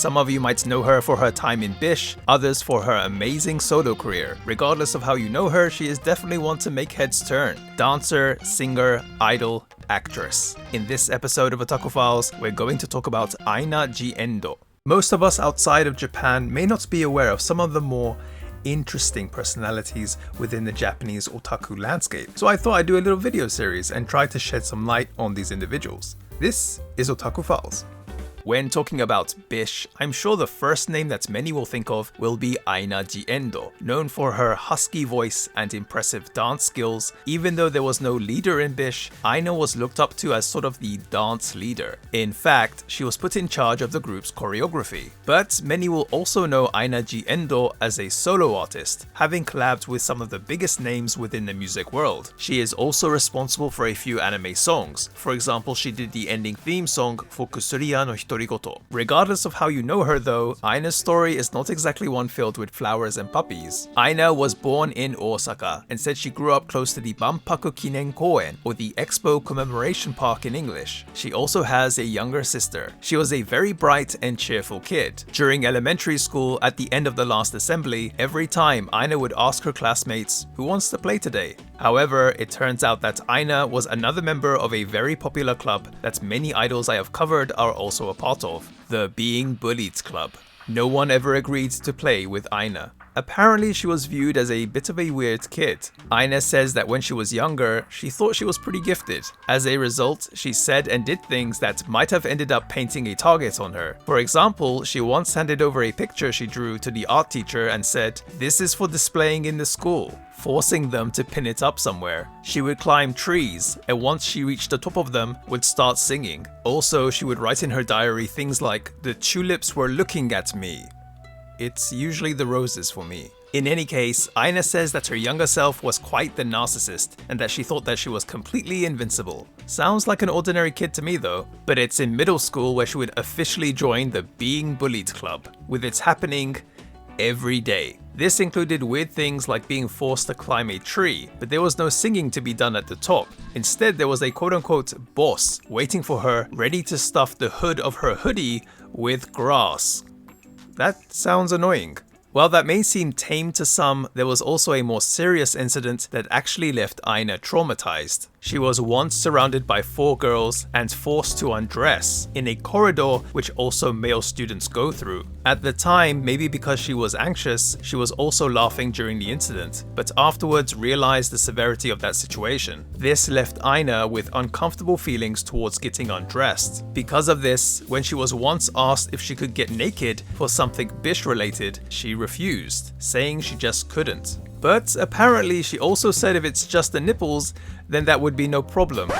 Some of you might know her for her time in BiSH, others for her amazing solo career. Regardless of how you know her, she is definitely one to make heads turn. Dancer, singer, idol, actress. In this episode of Otaku Files, we're going to talk about AiNA. Most of us outside of Japan may not be aware of some of the more interesting personalities within the Japanese otaku landscape, so I thought I'd do a little video series and try to shed some light on these individuals. This is Otaku Files. When talking about BiSH, I'm sure the first name that many will think of will be AiNA. Known for her husky voice and impressive dance skills, even though there was no leader in BiSH, AiNA was looked up to as sort of the dance leader. In fact, she was put in charge of the group's choreography. But many will also know AiNA as a solo artist, having collabed with some of the biggest names within the music world. She is also responsible for a few anime songs. For example, she did the ending theme song for Kusuriya no Hitorigoto. Regardless of how you know her though, AiNA's story is not exactly one filled with flowers and puppies. AiNA was born in Osaka and said she grew up close to the Banpaku Kinen Koen, or the Expo Commemoration Park in English. She also has a younger sister. She was a very bright and cheerful kid. During elementary school, at the end of the last assembly, every time AiNA would ask her classmates, "Who wants to play today?" However, it turns out that AiNA was another member of a very popular club that many idols I have covered are also a part of, the Being Bullied Club. No one ever agreed to play with AiNA. Apparently, she was viewed as a bit of a weird kid. AiNA says that when she was younger, she thought she was pretty gifted. As a result, she said and did things that might have ended up painting a target on her. For example, she once handed over a picture she drew to the art teacher and said, "This is for displaying in the school," forcing them to pin it up somewhere. She would climb trees, and once she reached the top of them, would start singing. Also, she would write in her diary things like, "The tulips were looking at me. It's usually the roses for me." In any case, AiNA says that her younger self was quite the narcissist and that she thought that she was completely invincible. Sounds like an ordinary kid to me though, but it's in middle school where she would officially join the Being Bullied Club, with its happening every day. This included weird things like being forced to climb a tree, but there was no singing to be done at the top. Instead, there was a quote-unquote boss waiting for her, ready to stuff the hood of her hoodie with grass. That sounds annoying. While that may seem tame to some, there was also a more serious incident that actually left AiNA traumatized. She was once surrounded by 4 girls and forced to undress in a corridor which also male students go through. At the time, maybe because she was anxious, she was also laughing during the incident, but afterwards realized the severity of that situation. This left AiNA with uncomfortable feelings towards getting undressed. Because of this, when she was once asked if she could get naked for something BiSH related, she refused, saying she just couldn't. But apparently she also said if it's just the nipples, then that would be no problem.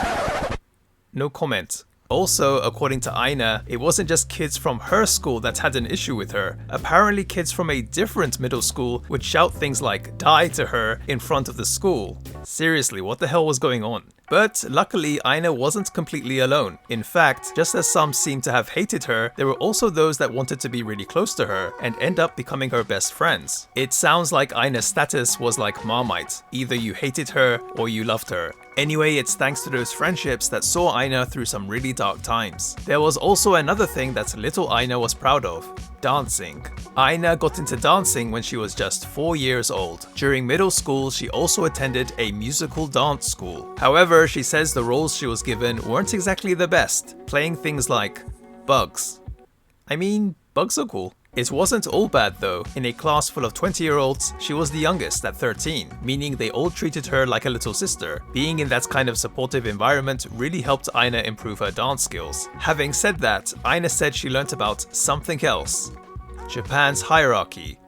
No comment. Also, according to AiNA, it wasn't just kids from her school that had an issue with her. Apparently kids from a different middle school would shout things like "die" to her in front of the school. Seriously, what the hell was going on? But luckily, AiNA wasn't completely alone. In fact, just as some seemed to have hated her, there were also those that wanted to be really close to her and end up becoming her best friends. It sounds like AiNA's status was like Marmite. Either you hated her or you loved her. Anyway, it's thanks to those friendships that saw AiNA through some really dark times. There was also another thing that little AiNA was proud of: dancing. AiNA got into dancing when she was just 4 years old. During middle school, she also attended a musical dance school. However, she says the roles she was given weren't exactly the best, playing things like bugs. I mean, bugs are cool. It wasn't all bad though. In a class full of 20-year-olds, she was the youngest at 13, meaning they all treated her like a little sister. Being in that kind of supportive environment really helped AiNA improve her dance skills. Having said that, AiNA said she learnt about something else: Japan's hierarchy.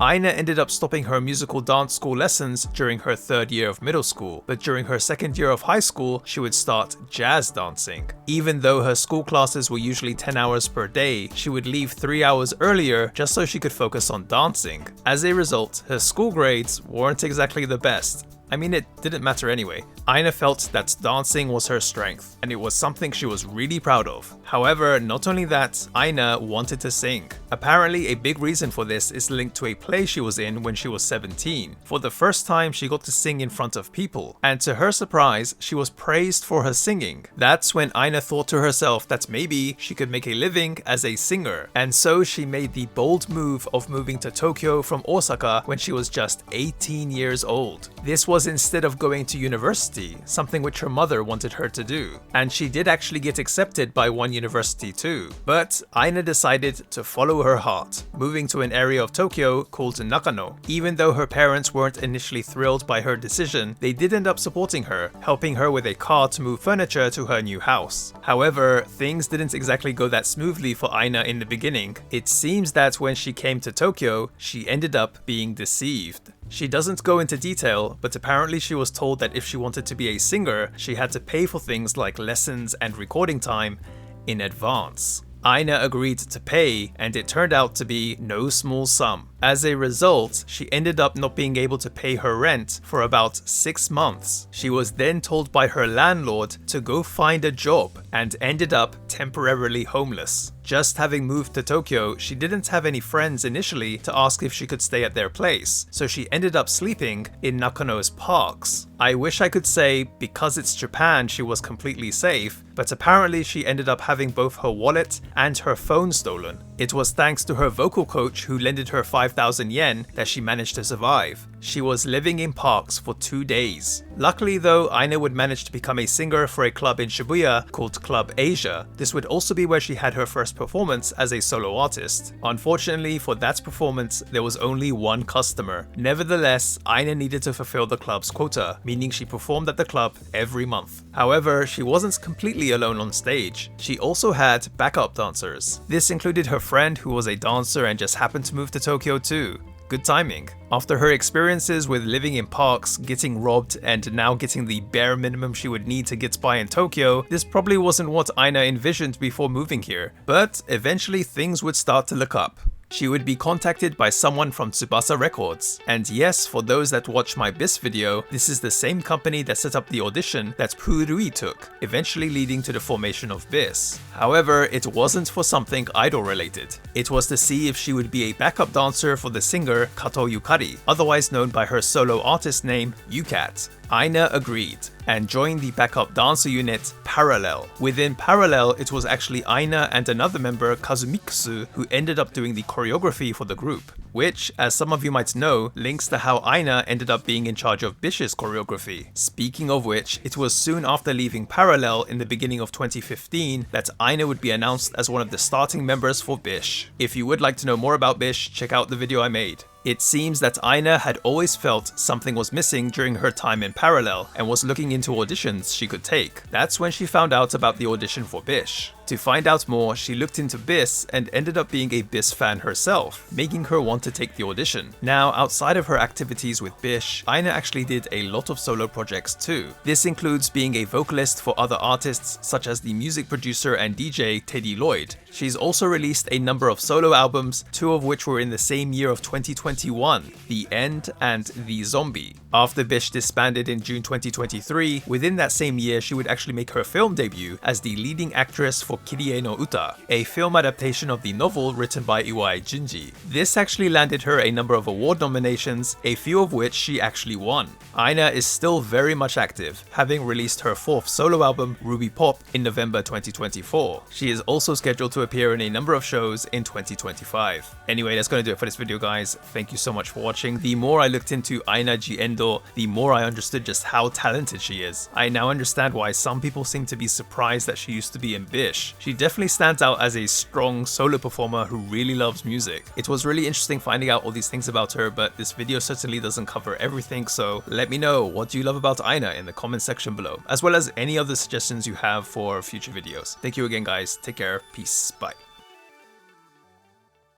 AiNA ended up stopping her musical dance school lessons during her 3rd year of middle school, but during her 2nd year of high school, she would start jazz dancing. Even though her school classes were usually 10 hours per day, she would leave 3 hours earlier just so she could focus on dancing. As a result, her school grades weren't exactly the best. I mean, it didn't matter anyway. AiNA felt that dancing was her strength, and it was something she was really proud of. However, not only that, AiNA wanted to sing. Apparently, a big reason for this is linked to a play she was in when she was 17. For the first time, she got to sing in front of people, and to her surprise, she was praised for her singing. That's when AiNA thought to herself that maybe she could make a living as a singer, and so she made the bold move of moving to Tokyo from Osaka when she was just 18 years old. This was instead of going to university, something which her mother wanted her to do. And she did actually get accepted by one university too. But AiNA decided to follow her heart, moving to an area of Tokyo called Nakano. Even though her parents weren't initially thrilled by her decision, they did end up supporting her, helping her with a car to move furniture to her new house. However, things didn't exactly go that smoothly for AiNA in the beginning. It seems that when she came to Tokyo, she ended up being deceived. She doesn't go into detail, but apparently she was told that if she wanted to be a singer, she had to pay for things like lessons and recording time in advance. AiNA agreed to pay, and it turned out to be no small sum. As a result, she ended up not being able to pay her rent for about 6 months. She was then told by her landlord to go find a job and ended up temporarily homeless. Just having moved to Tokyo, she didn't have any friends initially to ask if she could stay at their place, so she ended up sleeping in Nakano's parks. I wish I could say because it's Japan she was completely safe, but apparently she ended up having both her wallet and her phone stolen. It was thanks to her vocal coach who lended her 5,000 yen that she managed to survive. She was living in parks for 2 days. Luckily though, AiNA would manage to become a singer for a club in Shibuya called Club Asia. This would also be where she had her first performance as a solo artist. Unfortunately for that performance, there was only one customer. Nevertheless, AiNA needed to fulfill the club's quota, meaning she performed at the club every month. However, she wasn't completely alone on stage. She also had backup dancers. This included her friend who was a dancer and just happened to move to Tokyo too. Good timing. After her experiences with living in parks, getting robbed, and now getting the bare minimum she would need to get by in Tokyo, this probably wasn't what AiNA envisioned before moving here. But eventually things would start to look up. She would be contacted by someone from Tsubasa Records. And yes, for those that watch my BiSH video, this is the same company that set up the audition that Purui took, eventually leading to the formation of BiSH. However, it wasn't for something idol related. It was to see if she would be a backup dancer for the singer Kato Yukari, otherwise known by her solo artist name Yukat. AiNA agreed and joined the backup dancer unit Parallel. Within Parallel, it was actually AiNA and another member, Kazumiksu, who ended up doing the choreography for the group, which, as some of you might know, links to how AiNA ended up being in charge of BiSH's choreography. Speaking of which, it was soon after leaving Parallel in the beginning of 2015 that AiNA would be announced as one of the starting members for BiSH. If you would like to know more about BiSH, check out the video I made. It seems that AiNA had always felt something was missing during her time in Parallel and was looking into auditions she could take. That's when she found out about the audition for BiSH. To find out more, she looked into BiSH and ended up being a BiSH fan herself, making her want to take the audition. Now, outside of her activities with BiSH, AiNA actually did a lot of solo projects too. This includes being a vocalist for other artists such as the music producer and DJ Teddy Lloyd. She's also released a number of solo albums, 2 of which were in the same year of 2021, The End and The Zombie. After BiSH disbanded in June 2023, within that same year she would actually make her film debut as the leading actress for Kirie no Uta, a film adaptation of the novel written by Iwai Junji. This actually landed her a number of award nominations, a few of which she actually won. AiNA is still very much active, having released her 4th solo album, Ruby Pop, in November 2024. She is also scheduled to appear in a number of shows in 2025. Anyway, that's gonna do it for this video, guys. Thank you so much for watching. The more I looked into AiNA G Endo, the more I understood just how talented she is. I now understand why some people seem to be surprised that she used to be in BiSH. She definitely stands out as a strong solo performer who really loves music. It was really interesting finding out all these things about her, but this video certainly doesn't cover everything, so let me know what do you love about AiNA in the comment section below, as well as any other suggestions you have for future videos. Thank you again, guys. Take care. Peace. Bye.